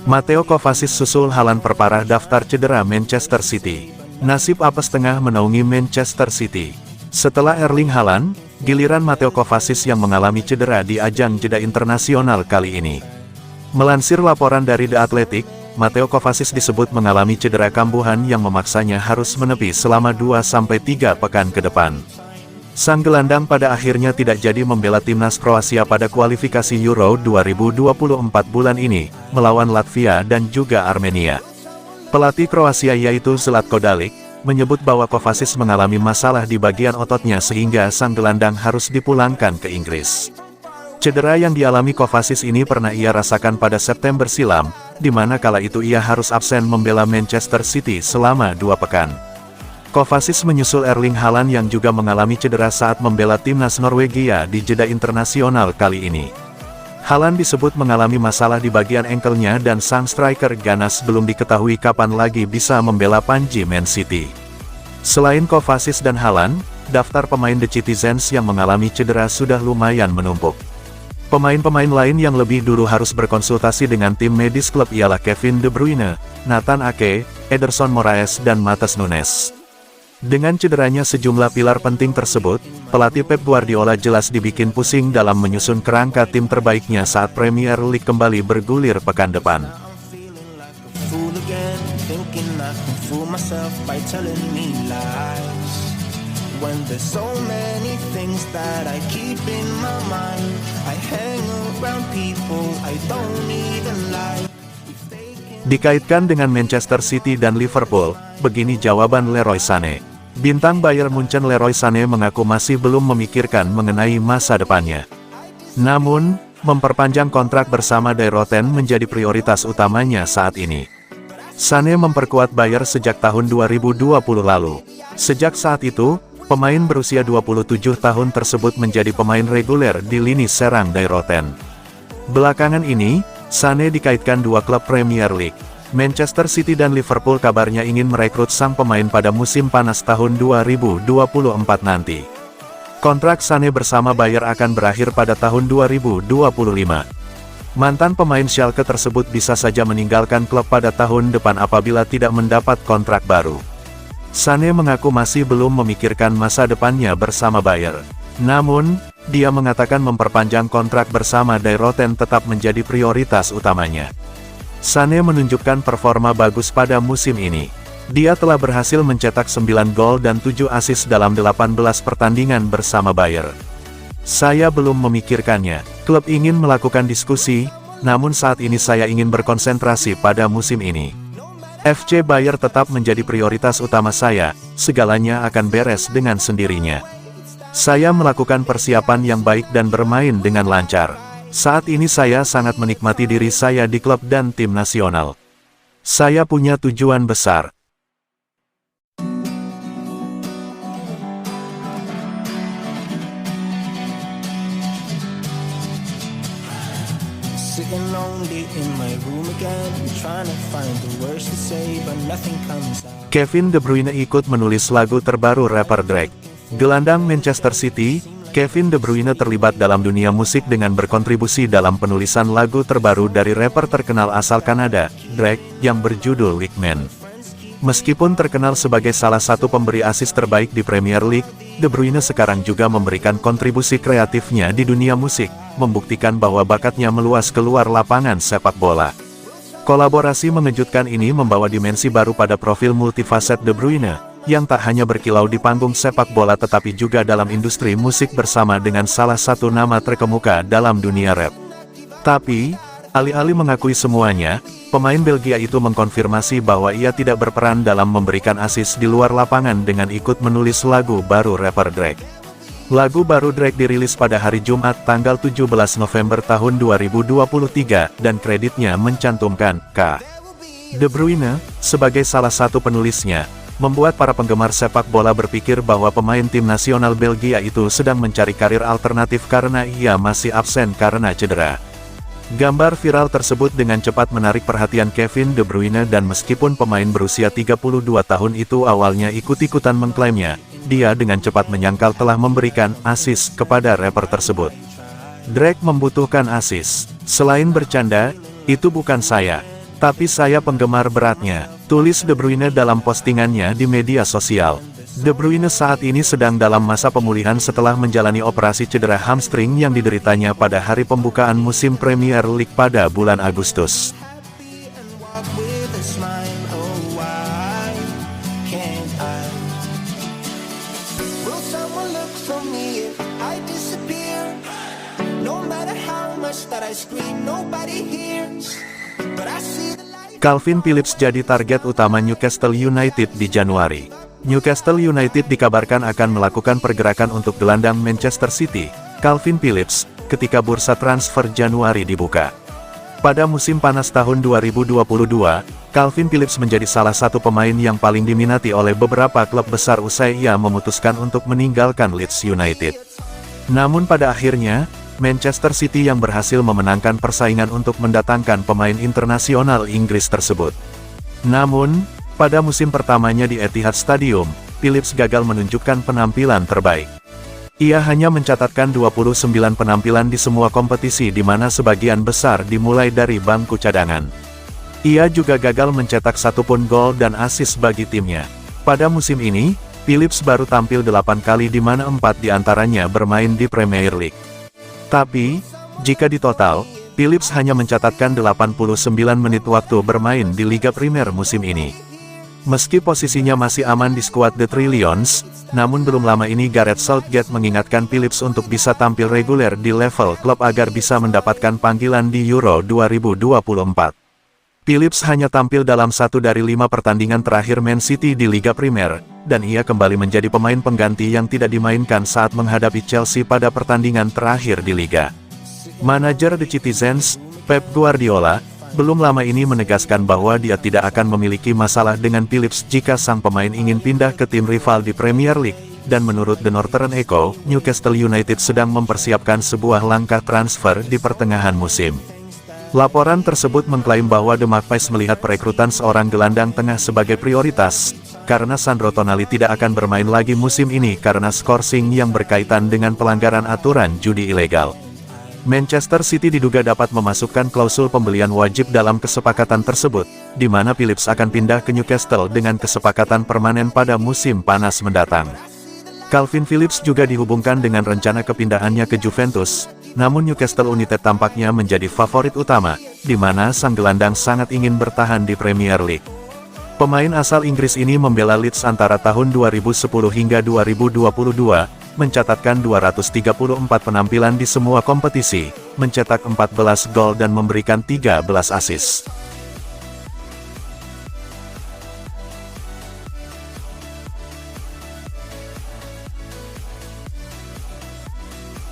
Mateo Kovacic susul Haaland perparah daftar cedera Manchester City. Nasib apes tengah menaungi Manchester City. Setelah Erling Haaland, giliran Mateo Kovacic yang mengalami cedera di ajang jeda internasional kali ini. Melansir laporan dari The Athletic, Mateo Kovacic disebut mengalami cedera kambuhan yang memaksanya harus menepi selama 2-3 pekan ke depan. Sang gelandang pada akhirnya tidak jadi membela timnas Kroasia pada kualifikasi Euro 2024 bulan ini, melawan Latvia dan juga Armenia. Pelatih Kroasia yaitu Zlatko Dalic, menyebut bahwa Kovacic mengalami masalah di bagian ototnya sehingga sang gelandang harus dipulangkan ke Inggris. Cedera yang dialami Kovacic ini pernah ia rasakan pada September silam, di mana kala itu ia harus absen membela Manchester City selama 2 pekan. Kovacic menyusul Erling Haaland yang juga mengalami cedera saat membela timnas Norwegia di jeda internasional kali ini. Haaland disebut mengalami masalah di bagian ankle-nya dan sang striker ganas belum diketahui kapan lagi bisa membela panji Man City. Selain Kovacic dan Haaland, daftar pemain The Citizens yang mengalami cedera sudah lumayan menumpuk. Pemain-pemain lain yang lebih dulu harus berkonsultasi dengan tim medis klub ialah Kevin De Bruyne, Nathan Ake, Ederson Moraes dan Matheus Nunes. Dengan cederanya sejumlah pilar penting tersebut, pelatih Pep Guardiola jelas dibikin pusing dalam menyusun kerangka tim terbaiknya saat Premier League kembali bergulir pekan depan. Dikaitkan dengan Manchester City dan Liverpool, begini jawaban Leroy Sané. Bintang Bayern Munchen Leroy Sané mengaku masih belum memikirkan mengenai masa depannya. Namun, memperpanjang kontrak bersama De Roten menjadi prioritas utamanya saat ini. Sané memperkuat Bayern sejak tahun 2020 lalu. Sejak saat itu, pemain berusia 27 tahun tersebut menjadi pemain reguler di lini serang De Roten. Belakangan ini, Sané dikaitkan dua klub Premier League. Manchester City dan Liverpool kabarnya ingin merekrut sang pemain pada musim panas tahun 2024 nanti. Kontrak Sané bersama Bayern akan berakhir pada tahun 2025. Mantan pemain Schalke tersebut bisa saja meninggalkan klub pada tahun depan apabila tidak mendapat kontrak baru. Sané mengaku masih belum memikirkan masa depannya bersama Bayern. Namun, dia mengatakan memperpanjang kontrak bersama De Roten tetap menjadi prioritas utamanya. Sané menunjukkan performa bagus pada musim ini. Dia telah berhasil mencetak 9 gol dan 7 assist dalam 18 pertandingan bersama Bayern. Saya belum memikirkannya, klub ingin melakukan diskusi, namun saat ini saya ingin berkonsentrasi pada musim ini. FC Bayern tetap menjadi prioritas utama saya, segalanya akan beres dengan sendirinya. Saya melakukan persiapan yang baik dan bermain dengan lancar. Saat ini saya sangat menikmati diri saya di klub dan tim nasional. Saya punya tujuan besar. Kevin De Bruyne ikut menulis lagu terbaru rapper Drake. Gelandang Manchester City, Kevin De Bruyne terlibat dalam dunia musik dengan berkontribusi dalam penulisan lagu terbaru dari rapper terkenal asal Kanada, Drake, yang berjudul Wingman. Meskipun terkenal sebagai salah satu pemberi assist terbaik di Premier League, De Bruyne sekarang juga memberikan kontribusi kreatifnya di dunia musik, membuktikan bahwa bakatnya meluas keluar lapangan sepak bola. Kolaborasi mengejutkan ini membawa dimensi baru pada profil multifaset De Bruyne, yang tak hanya berkilau di panggung sepak bola tetapi juga dalam industri musik bersama dengan salah satu nama terkemuka dalam dunia rap. Tapi, alih-alih mengakui semuanya, pemain Belgia itu mengkonfirmasi bahwa ia tidak berperan dalam memberikan assist di luar lapangan dengan ikut menulis lagu baru rapper Drake. Lagu baru Drake dirilis pada hari Jumat tanggal 17 November tahun 2023 dan kreditnya mencantumkan K. De Bruyne, sebagai salah satu penulisnya, membuat para penggemar sepak bola berpikir bahwa pemain tim nasional Belgia itu sedang mencari karir alternatif karena ia masih absen karena cedera. Gambar viral tersebut dengan cepat menarik perhatian Kevin De Bruyne dan meskipun pemain berusia 32 tahun itu awalnya ikut-ikutan mengklaimnya, dia dengan cepat menyangkal telah memberikan assist kepada rapper tersebut. Drake membutuhkan assist. Selain bercanda, itu bukan saya. Tapi saya penggemar beratnya, tulis De Bruyne dalam postingannya di media sosial. De Bruyne saat ini sedang dalam masa pemulihan setelah menjalani operasi cedera hamstring yang dideritanya pada hari pembukaan musim Premier League pada bulan Agustus. Calvin Phillips jadi target utama Newcastle United di Januari. Newcastle United dikabarkan akan melakukan pergerakan untuk gelandang Manchester City, Calvin Phillips, ketika bursa transfer Januari dibuka. Pada musim panas tahun 2022, Calvin Phillips menjadi salah satu pemain yang paling diminati oleh beberapa klub besar usai ia memutuskan untuk meninggalkan Leeds United. Namun pada akhirnya, Manchester City yang berhasil memenangkan persaingan untuk mendatangkan pemain internasional Inggris tersebut. Namun, pada musim pertamanya di Etihad Stadium, Phillips gagal menunjukkan penampilan terbaik. Ia hanya mencatatkan 29 penampilan di semua kompetisi di mana sebagian besar dimulai dari bangku cadangan. Ia juga gagal mencetak satupun gol dan assist bagi timnya. Pada musim ini, Phillips baru tampil 8 kali di mana 4 diantaranya bermain di Premier League. Tapi, jika ditotal, Phillips hanya mencatatkan 89 menit waktu bermain di Liga Primer musim ini. Meski posisinya masih aman di skuad The Three Lions, namun belum lama ini Gareth Southgate mengingatkan Phillips untuk bisa tampil reguler di level klub agar bisa mendapatkan panggilan di Euro 2024. Phillips hanya tampil dalam 1 dari 5 pertandingan terakhir Man City di Liga Primer, dan ia kembali menjadi pemain pengganti yang tidak dimainkan saat menghadapi Chelsea pada pertandingan terakhir di Liga. Manajer The Citizens, Pep Guardiola, belum lama ini menegaskan bahwa dia tidak akan memiliki masalah dengan Phillips jika sang pemain ingin pindah ke tim rival di Premier League, dan menurut The Northern Echo, Newcastle United sedang mempersiapkan sebuah langkah transfer di pertengahan musim. Laporan tersebut mengklaim bahwa The Magpies melihat perekrutan seorang gelandang tengah sebagai prioritas, karena Sandro Tonali tidak akan bermain lagi musim ini karena skorsing yang berkaitan dengan pelanggaran aturan judi ilegal. Manchester City diduga dapat memasukkan klausul pembelian wajib dalam kesepakatan tersebut, di mana Phillips akan pindah ke Newcastle dengan kesepakatan permanen pada musim panas mendatang. Calvin Phillips juga dihubungkan dengan rencana kepindahannya ke Juventus, namun Newcastle United tampaknya menjadi favorit utama, di mana sang gelandang sangat ingin bertahan di Premier League. Pemain asal Inggris ini membela Leeds antara tahun 2010 hingga 2022, mencatatkan 234 penampilan di semua kompetisi, mencetak 14 gol dan memberikan 13 assist.